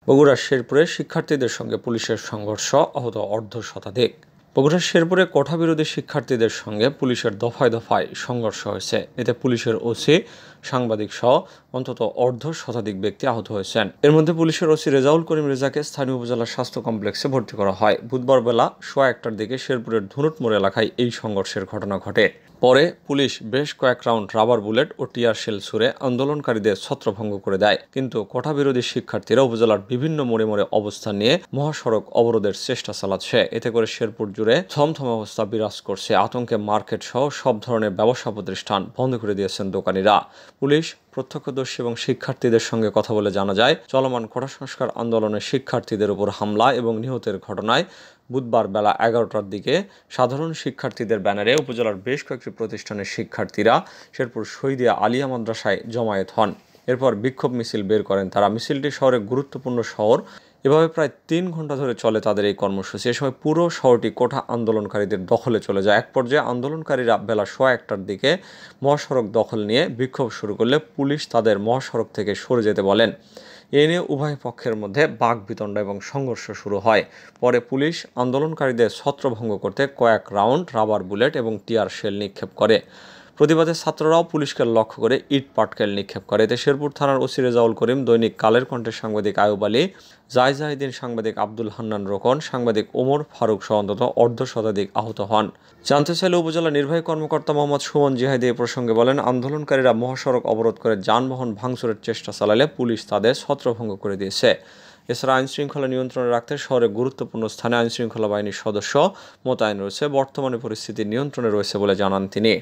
বগুড়ার শেরপুরে শিক্ষার্থীদের সঙ্গে পুলিশের সংঘর্ষ, আহত অর্ধশতাধিক। বগুড়ার শেরপুরে কোঠাবিরোধী শিক্ষার্থীদের সঙ্গে পুলিশের দফায় দফায় সংঘর্ষ হয়েছে। এতে পুলিশের ওসি, সাংবাদিক সহ অন্তত অর্ধশতাধিক ব্যক্তি আহত হয়েছেন। এর মধ্যে পুলিশের ওসি রেজাউল করিম রেজাকে স্থানীয় উপজেলা স্বাস্থ্য কমপ্লেক্সে ভর্তি করা হয়। বুধবার বেলা 1:15টার দিকে শেরপুরের ধুনুট মোড় এলাকায় এই সংঘর্ষের ঘটনা ঘটে। পরে পুলিশ বেশ কয়েক রাউন্ড রাবার বুলেট ও টিয়ার শেল ছুড়ে আন্দোলনকারীদের ছত্রভঙ্গ করে দেয়। কিন্তু কোঠাবিরোধী শিক্ষার্থীরা উপজেলার বিভিন্ন মোড়ে মোড়ে অবস্থান নিয়ে মহাসড়ক অবরোধের চেষ্টা চালাচ্ছে। এতে করে শেরপুর জুড়ে থমথমে অবস্থা বিরাজ করছে। আতঙ্কে মার্কেট সহ সব ধরনের ব্যবসা প্রতিষ্ঠান বন্ধ করে দিয়েছেন দোকানিরা। পুলিশ, প্রত্যক্ষদর্শী এবং শিক্ষার্থীদের সঙ্গে কথা বলে জানা যায়, চলমান কোটা সংস্কার আন্দোলনে শিক্ষার্থীদের উপর হামলা এবং নিহতের ঘটনায় বুধবার বেলা 11টার দিকে সাধারণ শিক্ষার্থীদের ব্যানারে উপজেলার বেশ কয়েকটি প্রতিষ্ঠানের শিক্ষার্থীরা শেরপুর শহীদিয়া আলিয়া মাদ্রাসায় জমায়েত হন। এরপর বিক্ষোভ মিছিল বের করেন তারা। মিছিলটি শহরের গুরুত্বপূর্ণ শহর। এভাবে প্রায় 3 ঘন্টা ধরে চলে তাদের এই কর্মসূচি। এ সময় পুরো শহরটি কোঠা আন্দোলনকারীদের দখলে চলে যায়। এক পর্যায়ে আন্দোলনকারীরা বেলা 1:15টার দিকে মহাসড়ক দখল নিয়ে বিক্ষোভ শুরু করলে পুলিশ তাদের মহাসড়ক থেকে সরে যেতে বলেন। এ নিয়ে উভয় পক্ষের মধ্যে বাকবিতণ্ডা এবং সংঘর্ষ শুরু হয়। পরে পুলিশ আন্দোলনকারীদের ছত্রভঙ্গ করতে কয়েক রাউন্ড রাবার বুলেট এবং টিয়ার শেল নিক্ষেপ করে। প্রতিবাদে ছাত্ররাও পুলিশকে লক্ষ্য করে ইট পাটকেল নিক্ষেপ করে। এতে শেরপুর থানার ওসি রেজাউল করিম, দৈনিক কালের কণ্ঠের সাংবাদিক আয়ুব আলী, জাহিদিন, সাংবাদিক আব্দুল হান্নান রোকন, সাংবাদিক ওমর ফারুক সহ অন্তত অর্ধশতাধিক আহত হন। জানতে চাইলে উপজেলা নির্বাহী কর্মকর্তা মোহাম্মদ সুমন জিহাদি এ প্রসঙ্গে বলেন, আন্দোলনকারীরা মহাসড়ক অবরোধ করে যানবাহন ভাঙচুরের চেষ্টা চালালে পুলিশ তাদের ছত্রভঙ্গ করে দিয়েছে। এছাড়া আইনশৃঙ্খলা নিয়ন্ত্রণে রাখতে শহরের গুরুত্বপূর্ণ স্থানে আইনশৃঙ্খলা বাহিনীর সদস্য মোতায়েন রয়েছে। বর্তমানে পরিস্থিতি নিয়ন্ত্রণে রয়েছে বলে জানান তিনি।